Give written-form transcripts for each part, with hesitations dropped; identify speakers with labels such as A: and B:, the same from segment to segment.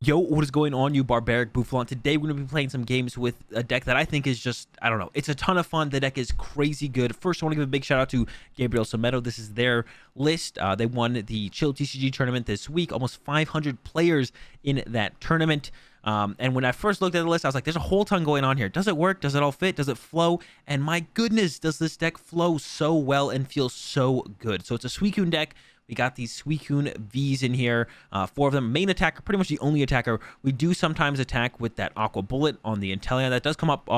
A: Yo, what is going on, you barbaric boufflant? Today we're going to be playing some games with a deck that I think is just, I don't know, it's a ton of fun. The deck is crazy good. First, I want to give a big shout out to Gabriel Someto. This is their list. They won the Chill TCG tournament this week. Almost 500 players in that tournament. And when I first looked at the list, I was like, there's a whole ton going on here. Does it work? Does it all fit? Does it flow? And my goodness, does this deck flow so well and feel so good. So it's a Suicune deck. We got these Suicune Vs in here, 4 of them. Main attacker, pretty much the only attacker. We do sometimes attack with that Aqua Bullet on the Inteleon. That does come up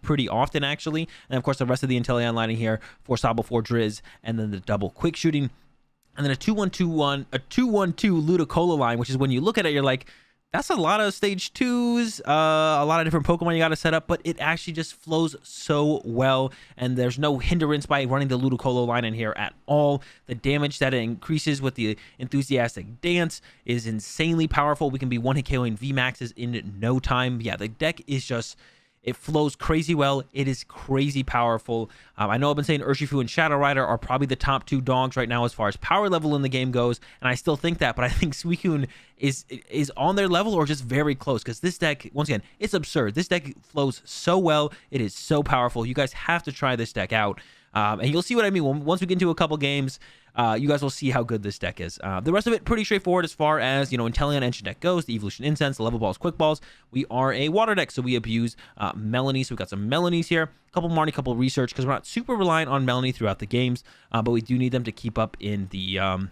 A: pretty often, actually. And of course, the rest of the Inteleon line in here, 4 Sabo, 4 Drizz, and then the double quick shooting. And then a 2-1-2-1, a 2-1-2 Ludicolo line, which is when you look at it, you're like, that's a lot of stage 2s, a lot of different Pokemon you got to set up, but it actually just flows so well, and there's no hindrance by running the Ludicolo line in here at all. The damage that it increases with the Enthusiastic Dance is insanely powerful. We can be one-hit KOing VMAXs in no time. Yeah, the deck is just... it flows crazy well. It is crazy powerful. I know I've been saying Urshifu and Shadow Rider are probably the top 2 dogs right now as far as power level in the game goes, and I still think that, but I think Suicune is on their level or just very close, because this deck, once again, it's absurd. This deck flows so well. It is so powerful. You guys have to try this deck out. And you'll see what I mean. Once we get into a couple games, you guys will see how good this deck is. The rest of it, pretty straightforward as far as, you know, Inteleon Engine deck goes. The Evolution Incense, the Level Balls, Quick Balls. We are a water deck, so we abuse Melanie. So we've got some Melanies here. A couple Marnie, couple Research, because we're not super reliant on Melanie throughout the games, but we do need them to keep up in the...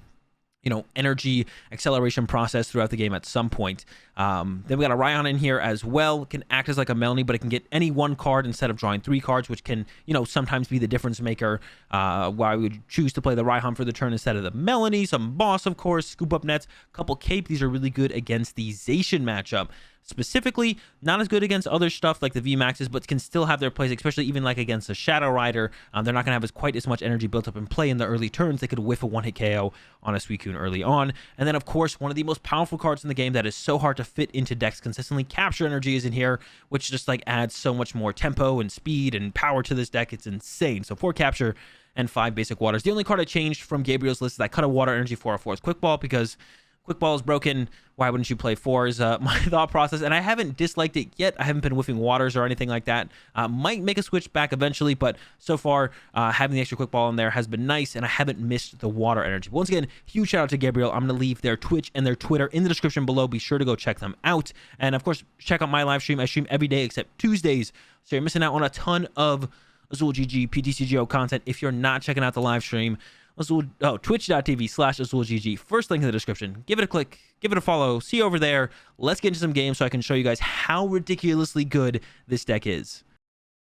A: you know, energy acceleration process throughout the game at some point. Then we got a Raihan in here as well. It can act as like a Melanie, but it can get any 1 card instead of drawing 3 cards, which can, you know, sometimes be the difference maker. Why we would choose to play the Raihan for the turn instead of the Melanie. Some Boss, of course, Scoop Up Nets, couple Cape. These are really good against the Zacian matchup. Specifically, not as good against other stuff like the VMAXs, but can still have their place, especially even like against a Shadow Rider. They're not going to have quite as much energy built up in play in the early turns. They could whiff a 1-hit KO on a Suicune early on. And then, of course, one of the most powerful cards in the game that is so hard to fit into decks consistently, Capture Energy, is in here, which just like adds so much more tempo and speed and power to this deck. It's insane. So 4 Capture and 5 basic waters. The only card I changed from Gabriel's list is I cut a Water Energy for a 4th Quick Ball, because Quick Ball is broken. Why wouldn't you play 4s? My thought process, and I haven't disliked it yet. I haven't been whiffing waters or anything like that. Might make a switch back eventually, but so far, having the extra Quick Ball in there has been nice, and I haven't missed the water energy. Once again, huge shout out to Gabriel. I'm going to leave their Twitch and their Twitter in the description below. Be sure to go check them out. And of course, check out my live stream. I stream every day except Tuesdays, so you're missing out on a ton of AzulGG PTCGO content if you're not checking out the live stream. Twitch.tv/AzulGG. First link in the description. Give it a click, give it a follow. See you over there. Let's get into some games so I can show you guys how ridiculously good this deck is.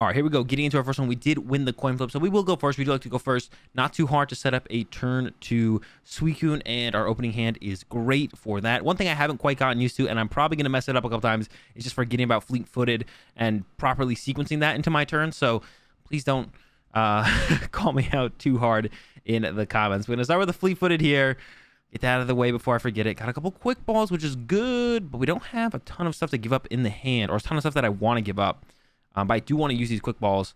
A: All right, here we go. Getting into our first one. We did win the coin flip, so we will go first. We do like to go first. Not too hard to set up a turn to Suicune, and our opening hand is great for that. One thing I haven't quite gotten used to, and I'm probably going to mess it up a couple times, is just forgetting about fleet-footed and properly sequencing that into my turn. So please don't call me out too hard in the comments. We're gonna start with the fleet-footed here. Get that out of the way before I forget it. Got a couple Quick Balls, which is good, but we don't have a ton of stuff to give up in the hand, or a ton of stuff that I want to give up. But I do want to use these Quick Balls.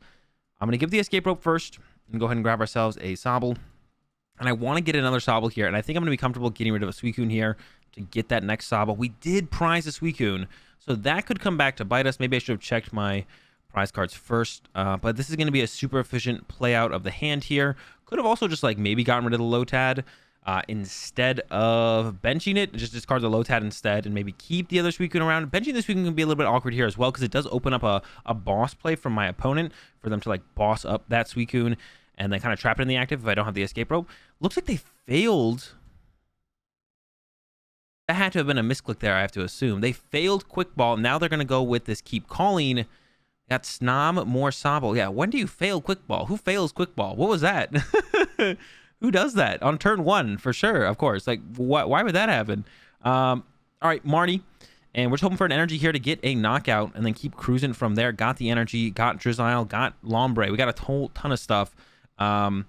A: I'm gonna give the Escape Rope first and go ahead and grab ourselves a Sobble. And I want to get another Sobble here, and I think I'm gonna be comfortable getting rid of a Suicune here to get that next Sobble. We did prize a Suicune, so that could come back to bite us. Maybe I should have checked my prize cards first, but this is going to be a super efficient play out of the hand here. Could have also just like maybe gotten rid of the Lotad instead of benching it, just discard the Lotad instead and maybe keep the other Suicune around. Benching this Suicune can be a little bit awkward here as well, because it does open up a boss play from my opponent for them to like boss up that Suicune and then kind of trap it in the active if I don't have the Escape Rope. Looks like they failed. That had to have been a misclick there, I have to assume. They failed Quick Ball. Now they're going to go with this Keep Calling. Got Snom, more Sobble. Yeah, when do you fail Quick Ball? Who fails Quick Ball? What was that? Who does that? On turn 1, for sure, of course. Like, why would that happen? All right, Marty. And we're just hoping for an energy here to get a knockout and then keep cruising from there. Got the energy, got Drizzile, got Lombre. We got a whole ton of stuff. Gonna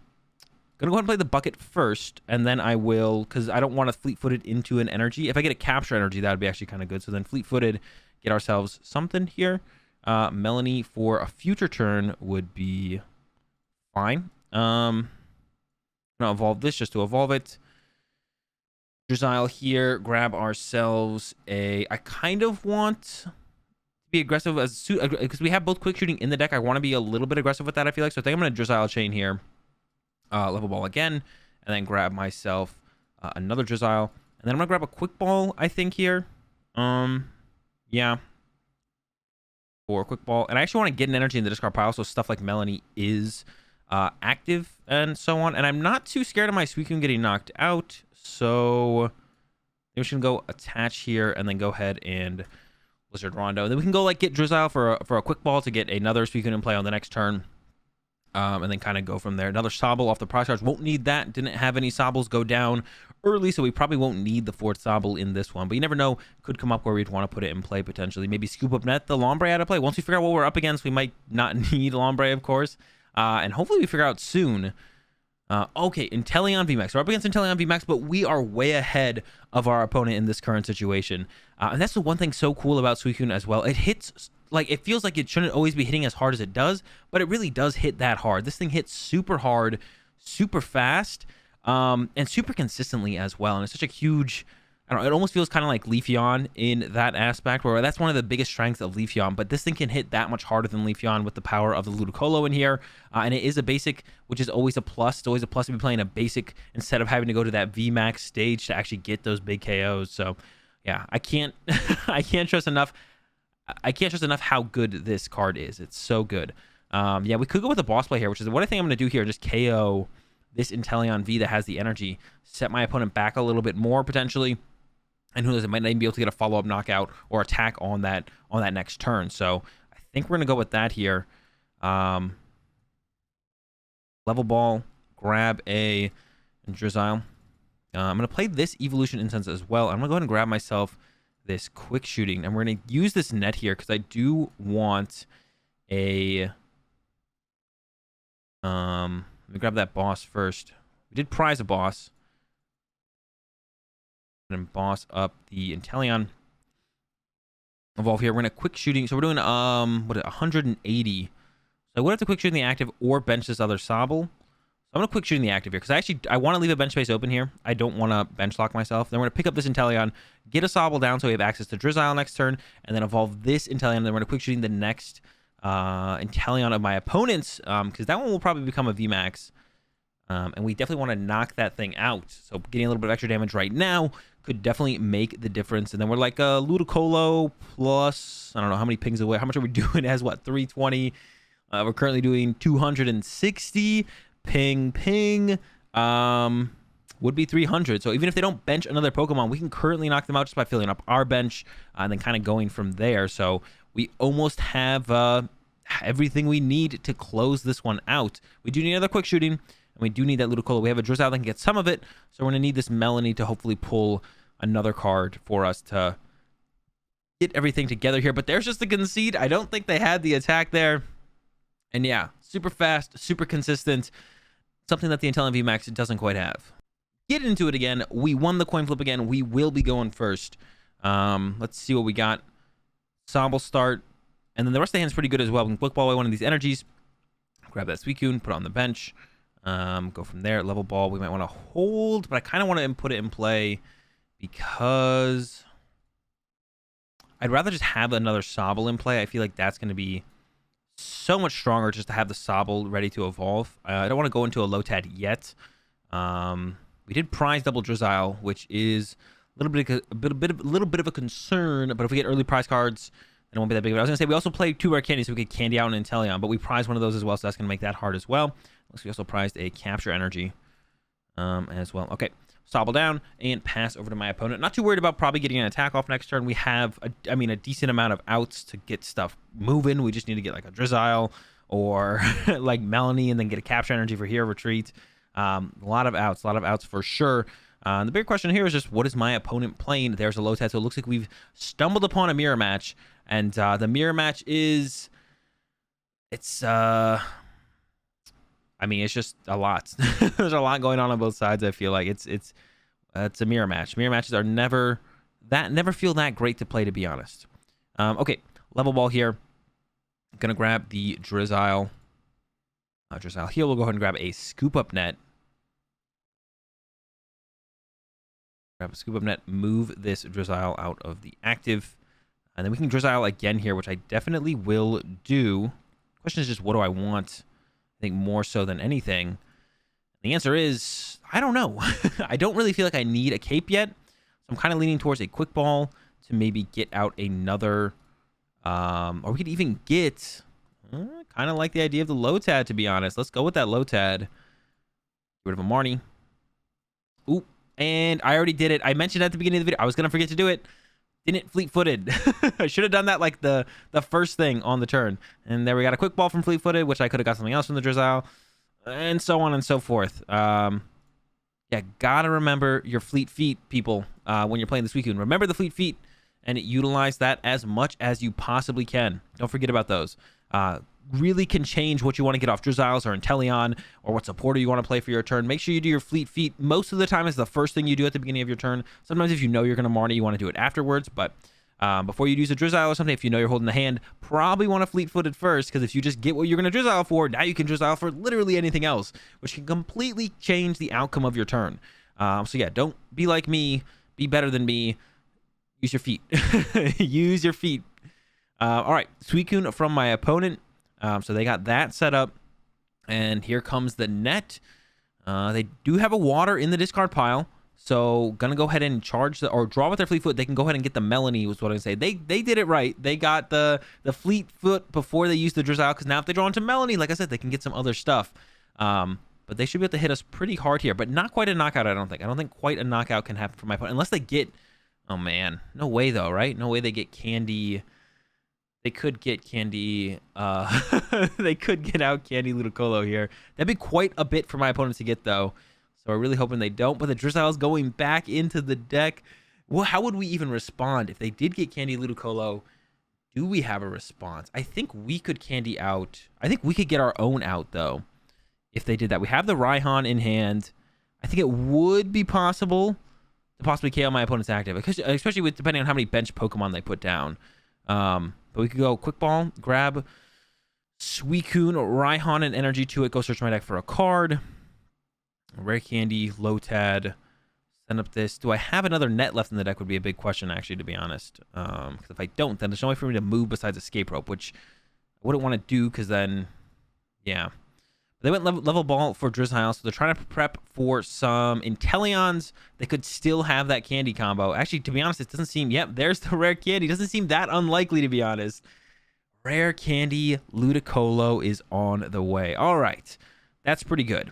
A: go ahead and play the bucket first, and then I will, because I don't want to fleet-footed into an energy. If I get a capture energy, that would be actually kind of good. So then fleet-footed, get ourselves something here. Melanie for a future turn would be fine. I'm gonna evolve this just to evolve it. Drizzile here, grab ourselves a... I kind of want to be aggressive as because we have both quick shooting in the deck. I want to be a little bit aggressive with that, I feel like. So I think I'm going to Drizzile chain here. Level ball again, and then grab myself another Drizzile. And then I'm going to grab a quick ball, I think, here. Yeah. For a quick ball. And I actually want to get an energy in the discard pile, so stuff like Melanie is active and so on. And I'm not too scared of my Suicune getting knocked out, so we should go attach here and then go ahead and Blizzard Rondo. And then we can go like get Drizzile for a quick ball to get another Suicune in play on the next turn. And then kind of go from there. Another Sobble off the prize cards. Won't need that. Didn't have any Sobbles go down early, so we probably won't need the fourth Sobble in this one. But you never know. Could come up where we'd want to put it in play potentially. Maybe scoop up net the Lombre out of play. Once we figure out what we're up against, we might not need Lombre, of course. And hopefully we figure out soon. Okay, Inteleon VMAX. We're up against Inteleon VMAX, but we are way ahead of our opponent in this current situation. And that's the one thing so cool about Suicune as well. It hits... like, it feels like it shouldn't always be hitting as hard as it does, but it really does hit that hard. This thing hits super hard, super fast, and super consistently as well. And it's such a huge, I don't know, it almost feels kind of like Leafeon in that aspect, where that's one of the biggest strengths of Leafeon, but this thing can hit that much harder than Leafeon with the power of the Ludicolo in here. And it is a basic, which is always a plus. It's always a plus to be playing a basic instead of having to go to that VMAX stage to actually get those big KOs. So yeah, I can't, I can't stress enough how good this card is. It's so good. Yeah, we could go with a boss play here, which is what I think I'm going to do here. Just KO this Inteleon V that has the energy. Set my opponent back a little bit more, potentially. And who knows, it might not even be able to get a follow-up knockout or attack on that next turn. So I think we're going to go with that here. Level ball, grab a Drizzile. I'm going to play this Evolution Incense as well. I'm going to go ahead and grab myself this quick shooting, and we're going to use this net here because I do want a let me grab that boss first. We did prize a boss and boss up the Inteleon. Evolve here. We're going to quick shooting, so we're doing what is it, 180. So I would have to quick shoot in the active or bench this other Sobble. I'm going to quick shoot in the active here because I want to leave a bench space open here. I don't want to bench lock myself. Then we're going to pick up this Inteleon, get a Sobble down so we have access to Drizzile next turn, and then evolve this Inteleon. And then we're going to quick shooting the next Inteleon of my opponent's because that one will probably become a VMAX. And we definitely want to knock that thing out. So getting a little bit of extra damage right now could definitely make the difference. And then we're like Ludicolo plus, I don't know how many pings away. How much are we doing? It has what, 320? We're currently doing 260. Ping would be 300. So even if they don't bench another Pokemon, we can currently knock them out just by filling up our bench and then kind of going from there. So we almost have everything we need to close this one out. We do need another quick shooting, and we do need that Ludicolo. We have a Drizzile that can get some of it, so we're going to need this Melanie to hopefully pull another card for us to get everything together here. But there's just the concede. I don't think they had the attack there. And yeah, super fast, super consistent. Something that the Inteleon VMAX doesn't quite have. Get into it again. We won the coin flip again. We will be going first. Let's see what we got. Sobble start. And then the rest of the hand's pretty good as well. We can quick ball away one of these energies. Grab that Suicune, put it on the bench. Go from there. Level ball, we might want to hold, but I kind of want to put it in play because I'd rather just have another Sobble in play. I feel like that's going to be so much stronger just to have the Sobble ready to evolve. I don't want to go into a Lotad yet. We did prize double Drizzile, which is a little bit of a concern. But if we get early prize cards, then it won't be that big. But I was gonna say we also played 2 rare candies, so we could candy out an Inteleon, but we prized one of those as well, so that's gonna make that hard as well. Looks like we also prized a capture energy as well. Okay. Sobble down and pass over to my opponent. Not too worried about probably getting an attack off next turn. We have, a decent amount of outs to get stuff moving. We just need to get like a Drizzile or like Melanie and then get a capture energy for here, retreat. A lot of outs for sure. The big question here is just what is my opponent playing? There's a Lotad, so it looks like we've stumbled upon a mirror match. And the mirror match is, it's just a lot. There's a lot going on both sides. I feel like it's a mirror match. Mirror matches are never feel that great to play, to be honest. Okay, level ball here. I'm gonna grab the Drizzile. Drizzile here. We'll go ahead and grab a scoop up net. Grab a scoop up net, move this Drizzile out of the active, and then we can Drizzile again here, which I definitely will do. Question is just, what do I want? I think more so than anything. The answer is, I don't know. I don't really feel like I need a cape yet. So I'm kind of leaning towards a quick ball to maybe get out another, or we could even get, kind of like the idea of the Lotad, to be honest. Let's go with that Lotad. Get rid of a Marnie. Ooh, and I already did it. I mentioned at the beginning of the video, I was going to forget to do it. Didn't fleet-footed. I should have done that like the first thing on the turn. And there we got a quick ball from fleet-footed, which I could have got something else from the Drizzile, and so on and so forth. Yeah, gotta remember your fleet feet, people, when you're playing the Suicune. Remember the fleet feet and utilize that as much as you possibly can. Don't forget about those. Really can change what you want to get off Drizziles or Inteleon, or what supporter you want to play for your turn. Make sure you do your fleet feet. Most of the time is the first thing you do at the beginning of your turn. Sometimes if you know you're going to Marnie, you want to do it afterwards, but before you use a Drizzile or something, if you know you're holding the hand, probably want to fleet-footed first, because if you just get what you're going to Drizzile for, now you can Drizzile for literally anything else, which can completely change the outcome of your turn. So yeah, don't be like me. Be better than me. Use your feet. Use your feet. All right, Suicune from my opponent. So they got that set up, and here comes the net. They do have a water in the discard pile, so gonna go ahead and charge or draw with their fleet foot. They can go ahead and get the Melanie, was what I say. They did it right. They got the fleet foot before they used the Drizzile, because now if they draw into Melanie, like I said, they can get some other stuff. But they should be able to hit us pretty hard here, but not quite a knockout. I don't think quite a knockout can happen for my opponent unless they get. Oh man, no way though, right? No way they get Candy. They could get Candy. They could get out Candy Ludicolo here. That'd be quite a bit for my opponent to get, though. So we're really hoping they don't. But the Drizzile's going back into the deck. Well, how would we even respond if they did get Candy Ludicolo? Do we have a response? I think we could Candy out. I think we could get our own out, though, if they did that. We have the Raihan in hand. I think it would be possible to possibly KO my opponent's active, especially with depending on how many bench Pokemon they put down. But we could go quick ball, grab Suicune, Raihan, and energy to it. Go search my deck for a card. Rare Candy, Lotad. Send up this. Do I have another net left in the deck would be a big question, actually, to be honest. Because if I don't, then there's no way for me to move besides Escape Rope, which I wouldn't want to do, because then, yeah. They went level ball for Drizzile, so they're trying to prep for some Inteleons. They could still have that Candy combo. Actually, to be honest, it doesn't seem... Yep, there's the Rare Candy. It doesn't seem that unlikely, to be honest. Rare Candy Ludicolo is on the way. All right. That's pretty good.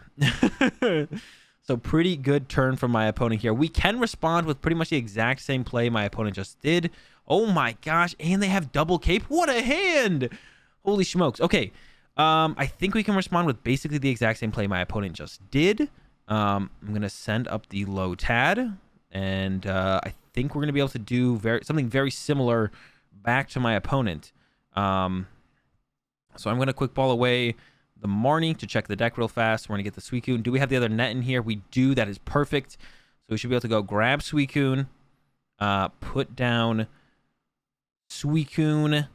A: So pretty good turn from my opponent here. We can respond with pretty much the exact same play my opponent just did. Oh my gosh. And they have double cape. What a hand. Holy smokes. Okay. I think we can respond with basically the exact same play my opponent just did. I'm going to send up the Lotad, and I think we're going to be able to do something very similar back to my opponent. So I'm going to quick ball away the Marnie to check the deck real fast. We're going to get the Suicune. Do we have the other net in here? We do. That is perfect. So we should be able to go grab Suicune, put down Suicune,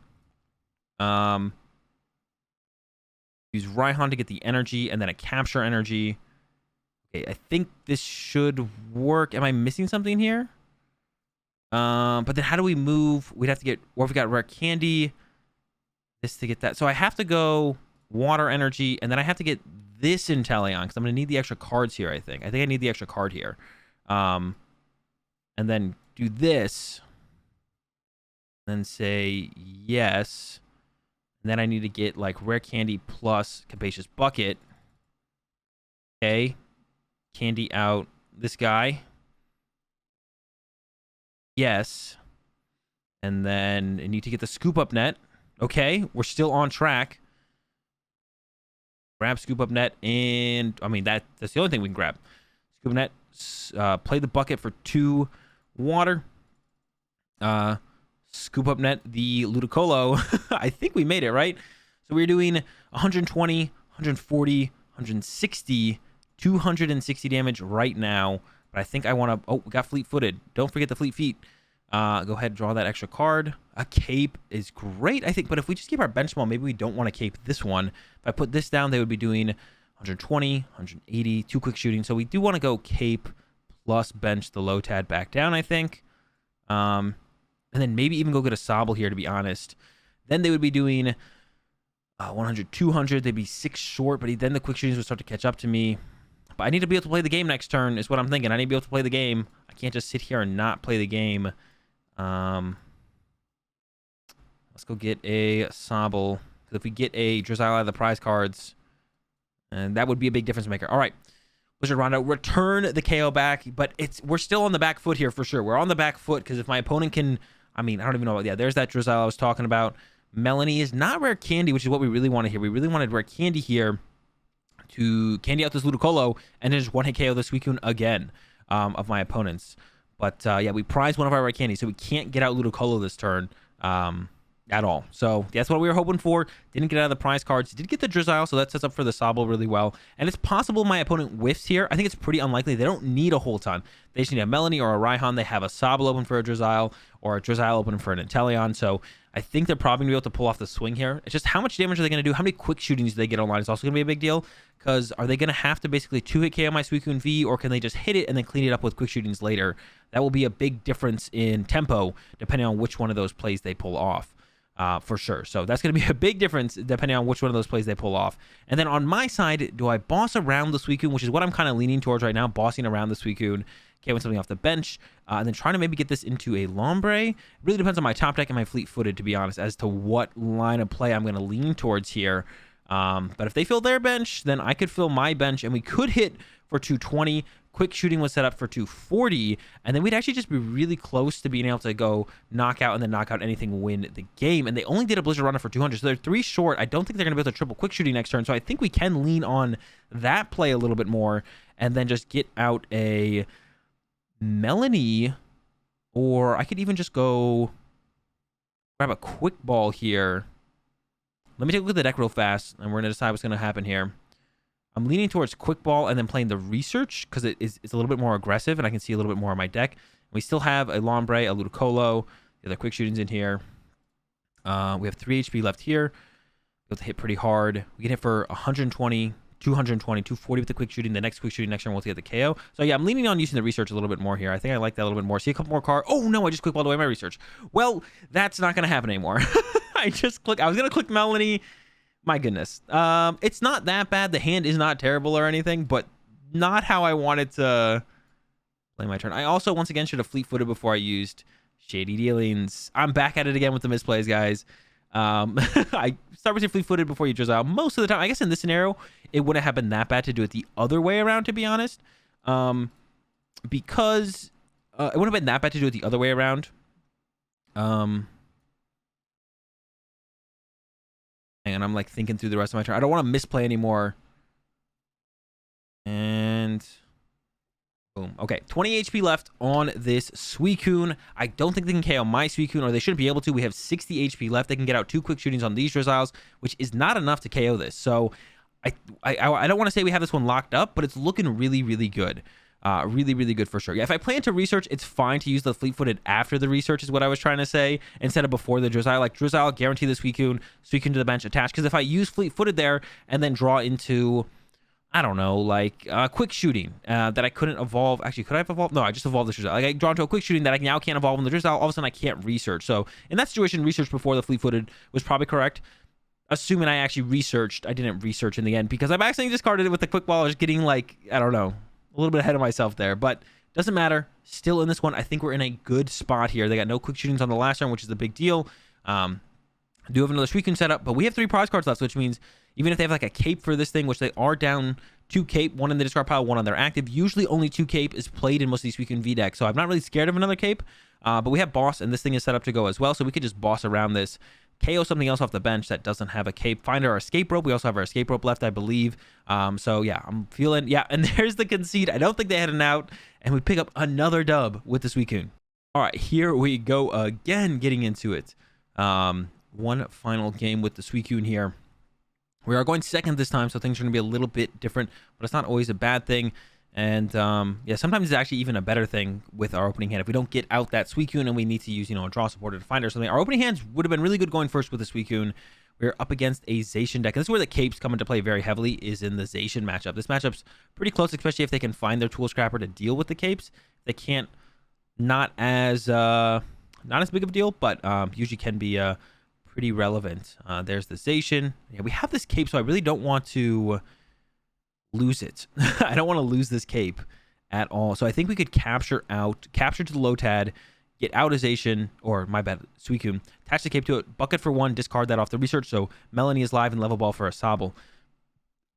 A: use Raihan to get the energy, and then a capture energy. Okay, I think this should work. Am I missing something here? But then how do we move? We'd have to get, or if we got Rare Candy, this to get that. So I have to go water energy, and then I have to get this Inteleon, because I'm going to need the extra cards here, I think. I need the extra card here. And then do this. Then say yes. And then I need to get like Rare Candy plus Capacious Bucket. Okay. Candy out this guy. Yes. And then I need to get the Scoop Up Net. Okay. We're still on track. Grab Scoop Up Net. And I mean, that's the only thing we can grab. Scoop Up Net. Play the bucket for 2 water. Scoop Up Net the Ludicolo. I think we made it, right? So we're doing 120, 140, 160, 260 damage right now. But I think I want to... Oh, we got fleet-footed. Don't forget the fleet feet. Go ahead and draw that extra card. A cape is great, I think. But if we just keep our bench small, maybe we don't want to cape this one. If I put this down, they would be doing 120, 180, 2 quick shooting. So we do want to go cape plus bench the Lotad back down, I think. And then maybe even go get a Sobble here, to be honest. Then they would be doing 100, 200. They'd be 6 short, but then the quick shootings would start to catch up to me. But I need to be able to play the game next turn is what I'm thinking. I need to be able to play the game. I can't just sit here and not play the game. Let's go get a Sobble. If we get a Drizzile out of the prize cards, and that would be a big difference maker. All right. Blizzard Rondo, return the KO back, but we're still on the back foot here for sure. We're on the back foot because if my opponent can, I mean, I don't even know. Yeah, there's that Drizzile I was talking about. Melanie is not rare candy, which is what we really wanted here. We really wanted rare candy here to candy out this Ludicolo and then just one-hit KO the Suicune again of my opponents. But yeah, we prized one of our rare candies, so we can't get out Ludicolo this turn at all. So that's what we were hoping for. Didn't get out of the prize cards. Did get the Drizzile, so that sets up for the Sobble really well. And it's possible my opponent whiffs here. I think it's pretty unlikely. They don't need a whole ton. They just need a Melanie or a Raihan. They have a Sobble open for a Drizzile or a Drizzile open for an Inteleon. So I think they're probably going to be able to pull off the swing here. It's just how much damage are they going to do? How many quick shootings do they get online is also going to be a big deal. Because are they going to have to basically 2-hit KO my Suicune V, or can they just hit it and then clean it up with quick shootings later? That will be a big difference in tempo depending on which one of those plays they pull off. For sure. So that's going to be a big difference depending on which one of those plays they pull off. And then on my side, do I boss around the Suicune, which is what I'm kind of leaning towards right now, bossing around the Suicune, KOing something off the bench, and then trying to maybe get this into a Lombre. It really depends on my top deck and my fleet-footed, to be honest, as to what line of play I'm going to lean towards here. But if they fill their bench, then I could fill my bench, and we could hit for 220. Quick shooting was set up for 240, and then we'd actually just be really close to being able to go knockout and then knock out anything, win the game. And they only did a Blizzard Runner for 200, so they're 3 short. I don't think they're going to be able to triple quick shooting next turn, so I think we can lean on that play a little bit more and then just get out a Melanie, or I could even just go grab a quick ball here. Let me take a look at the deck real fast, and we're going to decide what's going to happen here. I'm leaning towards quick ball and then playing the research because it's a little bit more aggressive and I can see a little bit more on my deck. We still have a Lombre, a Ludicolo, the other quick shootings in here. We have 3 HP left here. Be able to hit pretty hard. We can hit for 120, 220, 240 with the quick shooting. The next quick shooting next turn we'll get the KO. So yeah, I'm leaning on using the research a little bit more here. I think I like that a little bit more. See a couple more cards. Oh no, I just quick balled away my research. Well, that's not going to happen anymore. I was going to click Melanie. My goodness. It's not that bad. The hand is not terrible or anything, but not how I wanted to play my turn. I also, once again, should have fleet-footed before I used Shady Dealings. I'm back at it again with the misplays, guys. I start with your fleet-footed before you Drizzile most of the time. I guess in this scenario, it wouldn't have been that bad to do it the other way around, to be honest. Because it wouldn't have been that bad to do it the other way around. And I'm like thinking through the rest of my turn. I don't want to misplay anymore. And boom. Okay, 20 HP left on this Suicune. I don't think they can KO my Suicune, or they shouldn't be able to. We have 60 HP left. They can get out 2 quick shootings on these Drizziles, which is not enough to KO this. So I don't want to say we have this one locked up, but it's looking really, really good. Really, really good for sure. Yeah, if I plan to research, it's fine to use the fleet-footed after the research is what I was trying to say, instead of before the Drizzile. Like, Drizzile, guarantee the Suicune to the bench, attach. Because if I use fleet-footed there and then draw into, I don't know, like quick shooting that I couldn't evolve. Actually, could I have evolved? No, I just evolved the Drizzile. Like, I draw into a quick shooting that I now can't evolve in the Drizzile. All of a sudden, I can't research. So in that situation, research before the fleet-footed was probably correct. Assuming I actually researched, I didn't research in the end because I've accidentally discarded it with the quick ball. I was getting like, I don't know, a little bit ahead of myself there, but doesn't matter. Still in this one, I think we're in a good spot here. They got no quick shootings on the last round, which is a big deal. I do have another Suicune set up, but we have 3 prize cards left, which means even if they have like a cape for this thing, which they are down 2 cape, 1 in the discard pile, 1 on their active. Usually only 2 cape is played in most of these Suicune V decks, so I'm not really scared of another cape. But we have boss, and this thing is set up to go as well, so we could just boss around this. KO something else off the bench that doesn't have a cape. Find our escape rope. We also have our escape rope left, I believe. So yeah, I'm feeling, yeah, and there's the concede. I don't think they had an out, and we pick up another dub with the Suicune. All right, here we go again, getting into it. One final game with the Suicune here. We are going second this time, so things are going to be a little bit different, but it's not always a bad thing. And yeah, sometimes it's actually even a better thing with our opening hand. If we don't get out that Suicune and we need to use, you know, a draw supported finder or something, our opening hands would have been really good going first with the Suicune. We're up against a Zacian deck. And this is where the capes come into play very heavily, is in the Zacian matchup. This matchup's pretty close, especially if they can find their tool scrapper to deal with the capes. They can't, not as big of a deal, but usually can be pretty relevant. There's the Zacian. Yeah, we have this cape, so I really don't want to lose it. I don't want to lose this cape at all. So I think we could capture to the Lotad, get out a Zacian, or my bad, Suicune, attach the cape to it, bucket for 1, discard that off the research, so Melanie is live and level ball for a Sobble.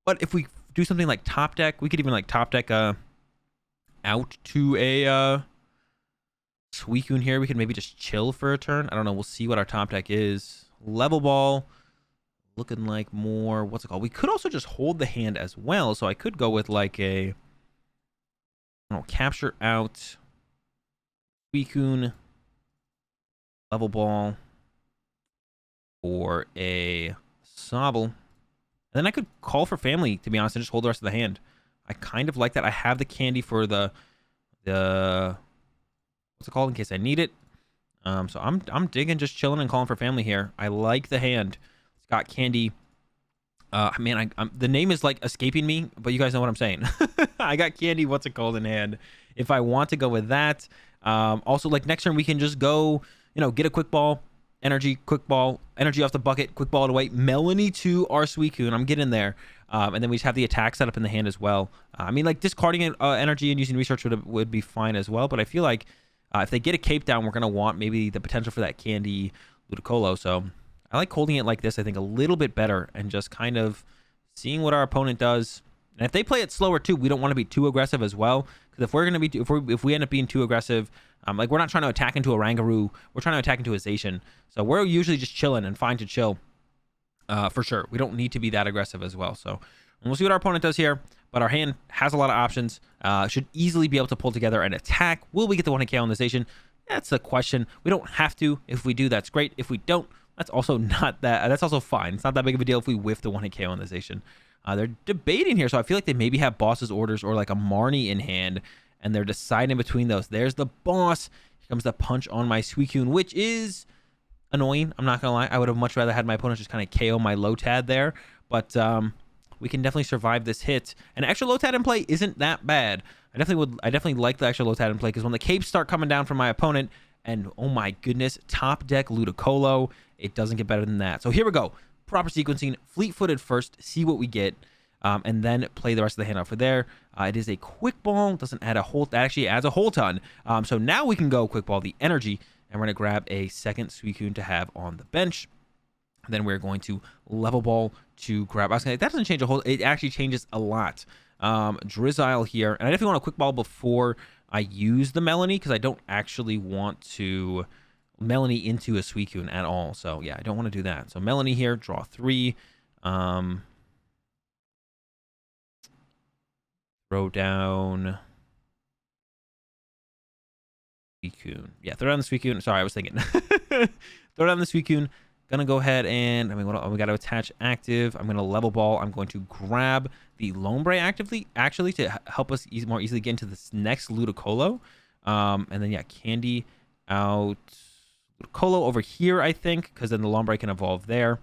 A: But if we do something like top deck, we could even like top deck out to a Suicune here. We could maybe just chill for a turn. I don't know. We'll see what our top deck is. Level ball, looking like more, what's it called? We could also just hold the hand as well. So I could go with like a, I don't know, capture out Suicune, level ball, or a Sobble. And then I could call for family, to be honest, and just hold the rest of the hand. I kind of like that. I have the candy for the what's it called, in case I need it. So I'm digging, just chilling and calling for family here. I like the hand. It's got candy. Man, the name is like escaping me, but you guys know what I'm saying. I got candy, what's it called, in hand. If I want to go with that. Also, like next turn we can just go, get a quick ball, energy off the bucket, quick ball it away. Melanie to our Suicune. I'm getting there. And then we just have the attack set up in the hand as well. I mean, like discarding energy and using research would be fine as well. But I feel like if they get a cape down, we're going to want maybe the potential for that candy Ludicolo. So I like holding it like this, I think, a little bit better, and just kind of seeing what our opponent does. And if they play it slower too, we don't want to be too aggressive as well. Because if we're going to be, if we end up being too aggressive, like we're not trying to attack into a Rangaroo, we're trying to attack into a Zacian. So we're usually just chilling and fine to chill. For sure. We don't need to be that aggressive as well. So we'll see what our opponent does here. But our hand has a lot of options. Should easily be able to pull together an attack. Will we get the 1k on the Zacian? That's the question. We don't have to. If we do, that's great. If we don't, that's also not that. That's also fine. It's not that big of a deal if we whiff the 1k on the Zacian. They're debating here, so I feel like they maybe have boss's orders or like a Marnie in hand, and they're deciding between those. There's the boss. Here comes the punch on my Suicune, which is annoying. I'm not gonna lie. I would have much rather had my opponent just kind of KO my Lotad there, but we can definitely survive this hit. An extra Lotad in play isn't that bad. I definitely like the extra Lotad in play, because when the capes start coming down from my opponent, and oh my goodness, top deck Ludicolo, it doesn't get better than that. So here we go. Proper sequencing, fleet-footed first, see what we get, and then play the rest of the hand off of there. It is a quick ball, doesn't add a whole, that actually adds a whole ton. So now we can go quick ball the energy, and we're going to grab a second Suicune to have on the bench. Then we're going to level ball to grab. I was gonna say, that doesn't change a whole. It actually changes a lot. Drizzile here, and I definitely want a quick ball before I use the Melanie, because I don't actually want to Melanie into a Suicune at all. So yeah, I don't want to do that. So Melanie here, draw 3. Throw down Suicune. Yeah, throw down the Suicune. Sorry, I was thinking. Throw down the Suicune. Gonna go ahead and, I mean, we got to attach active. I'm gonna level ball. I'm going to grab the Lombre actually to help us more easily get into this next Ludicolo. And then yeah, candy out Ludicolo over here, I think, because then the Lombre can evolve there.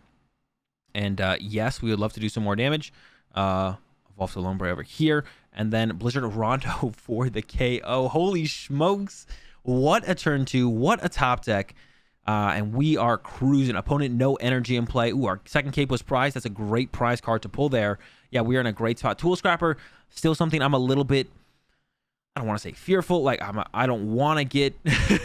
A: And yes, we would love to do some more damage. Evolve the Lombre over here, and then Blizzard Rondo for the KO. Holy smokes! What a turn 2! What a top deck! And we are cruising. Opponent, no energy in play. Ooh, our second cape was prized. That's a great prize card to pull there. Yeah, we are in a great spot. Tool Scrapper, still something I'm a little bit, I don't want to say fearful. Like I don't want to get,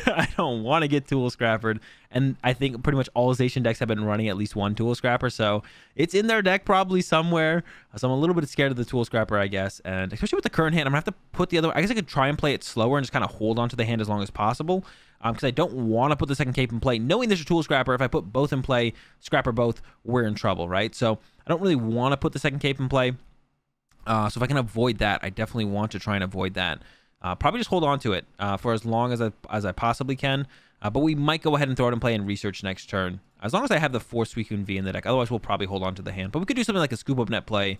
A: I don't want to get Tool Scrappered. And I think pretty much all Zacian decks have been running at least one Tool Scrapper, so it's in their deck probably somewhere. So I'm a little bit scared of the Tool Scrapper, I guess. And especially with the current hand, I'm gonna have to put the other. I guess I could try and play it slower and just kind of hold onto the hand as long as possible. Because I don't want to put the second cape in play, knowing there's a Tool Scrapper. If I put both in play, Scrapper both, we're in trouble, right? So I don't really want to put the second cape in play. So if I can avoid that, I definitely want to try and avoid that. Probably just hold on to it for as long as I possibly can. But we might go ahead and throw it in play and research next turn, as long as I have the 4 Suicune V in the deck. Otherwise, we'll probably hold on to the hand. But we could do something like a scoop up net play.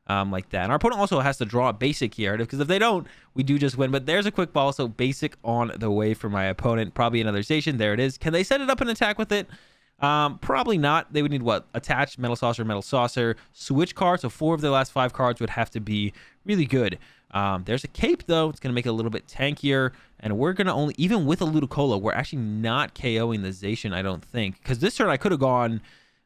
A: Like that. And our opponent also has to draw a basic here, because if they don't, we do just win. But there's a quick ball, so basic on the way for my opponent. Probably another Zacian. There it is. Can they set it up and attack with it? Probably not. They would need what? Attach, Metal Saucer, Switch card. So 4 of their last 5 cards would have to be really good. There's a Cape, though. It's going to make it a little bit tankier. And we're going to only, even with a Ludicolo, we're actually not KOing the Zacian, I don't think. Because this turn I could have gone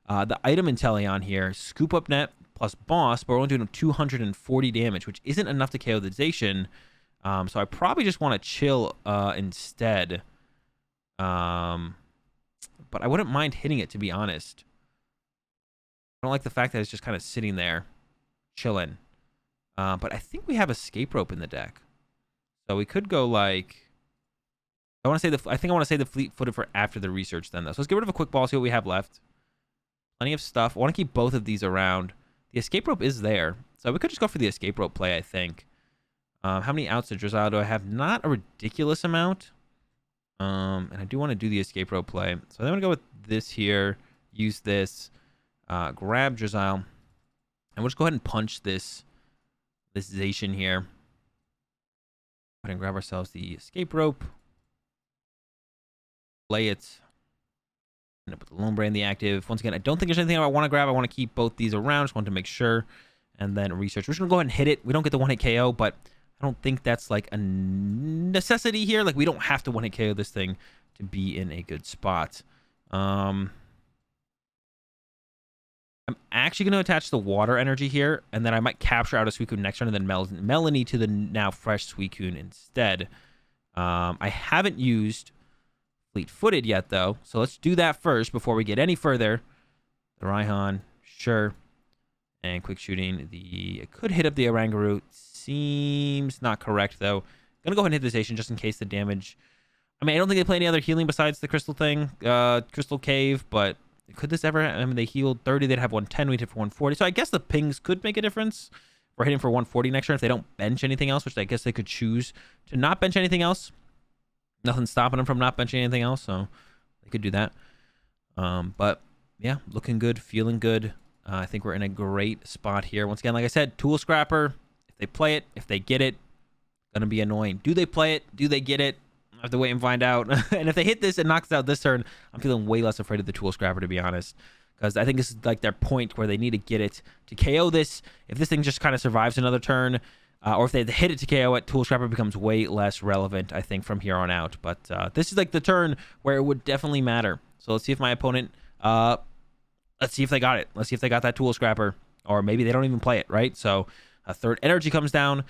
A: the item Inteleon here, Scoop Up Net plus Boss, but we're only doing 240 damage, which isn't enough to KO the Zacian. So I probably just want to chill instead. But I wouldn't mind hitting it, to be honest. I don't like the fact that it's just kind of sitting there, chilling. But I think we have Escape Rope in the deck, so we could go like. I want to say I think I want to say the Fleet-footed for after the research then, though. So let's get rid of a Quick Ball. See what we have left. Plenty of stuff. I want to keep both of these around. The Escape Rope is there, so we could just go for the Escape Rope play, I think. How many outs to Drizzle do I have? Not a ridiculous amount. And I do want to do the Escape Rope play. So I'm going to go with this here. Use this. Grab Drizzle. And we'll just go ahead and punch this Zacian here. Go ahead and grab ourselves the Escape Rope. Play it. End up with the Lone Brain, the active. Once again, I don't think there's anything I want to grab. I want to keep both these around. Just want to make sure. And then research. We're just going to go ahead and hit it. We don't get the one-hit KO, but I don't think that's like a necessity here. Like, we don't have to one-hit KO this thing to be in a good spot. I'm actually going to attach the Water Energy here, and then I might capture out a Suicune next turn, and then Melanie to the now fresh Suicune instead. I haven't used Fleet-footed yet, though, so let's do that first before we get any further. The Raihan, sure. And quick shooting. I could hit up the Oranguru. Seems not correct, though. Gonna go ahead and hit the Zacian just in case the damage. I mean, I don't think they play any other healing besides the Crystal thing, Crystal Cave, but could this ever? I mean, they healed 30. They'd have 110. We'd hit for 140. So I guess the pings could make a difference. We're hitting for 140 next turn if they don't bench anything else, which I guess they could choose to not bench anything else. Nothing's stopping them from not benching anything else, so they could do that. But yeah, looking good, feeling good. I think we're in a great spot here. Once again, like I said, Tool Scrapper. If they play it, if they get it, gonna be annoying. Do they play it? Do they get it? I have to wait and find out. And if they hit this and knocks out this turn, I'm feeling way less afraid of the Tool Scrapper, to be honest. Because I think this is like their point where they need to get it to KO this. If this thing just kind of survives another turn, or if they hit it to KO it, Tool Scrapper becomes way less relevant, I think, from here on out. But this is like the turn where it would definitely matter. So let's see if my opponent... let's see if they got it. Let's see if they got that Tool Scrapper. Or maybe they don't even play it, right? So a third energy comes down.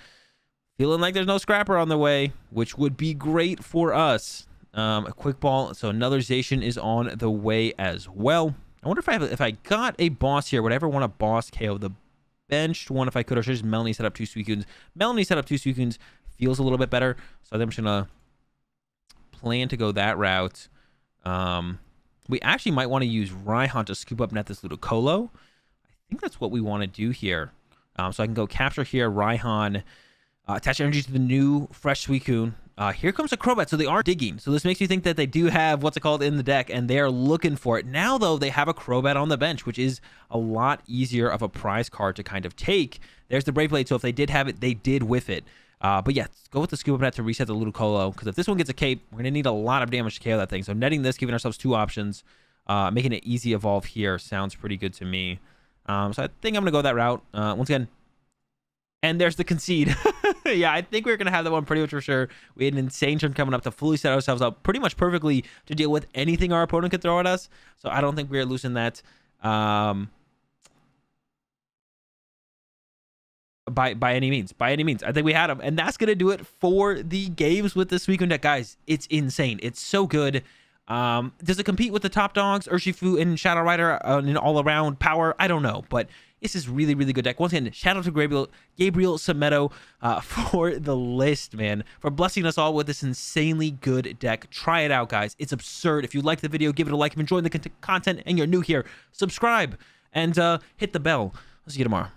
A: Feeling like there's no Scrapper on the way, which would be great for us. A Quick Ball. So another Zacian is on the way as well. I wonder if I got a boss here, would I ever want a boss KO the benched one if I could, or should I just Melanie set up 2 Suicunes? Melanie set up 2 Suicunes feels a little bit better, so I think I'm just going to plan to go that route. We actually might want to use Raihan to scoop up net this Ludicolo. I think that's what we want to do here. So I can go capture here, Raihan, attach energy to the new fresh Suicune. Here comes a Crobat, so they are digging. So this makes you think that they do have, what's it called, in the deck, and they are looking for it. Now, though, they have a Crobat on the bench, which is a lot easier of a prize card to kind of take. There's the Brave Blade, so if they did have it, they did whiff it. But yeah, let's go with the Scoop Up Net to reset the Ludicolo, because if this one gets a Cape, we're going to need a lot of damage to KO that thing. So netting this, giving ourselves 2 options, making it easy evolve here sounds pretty good to me. So I think I'm going to go that route. Once again, and there's the concede. Yeah, I think we're going to have that one pretty much for sure. We had an insane turn coming up to fully set ourselves up pretty much perfectly to deal with anything our opponent could throw at us. So I don't think we're losing that by any means. By any means. I think we had them. And that's going to do it for the games with the Suicune deck. Guys, it's insane. It's so good. Does it compete with the top dogs, Urshifu and Shadow Rider in all-around power? I don't know, but this is really, really good deck. Once again, shout out to Gabriel Sameto for the list, man, for blessing us all with this insanely good deck. Try it out, guys. It's absurd. If you liked the video, give it a like. If you're enjoying the content and you're new here, subscribe and hit the bell. I'll see you tomorrow.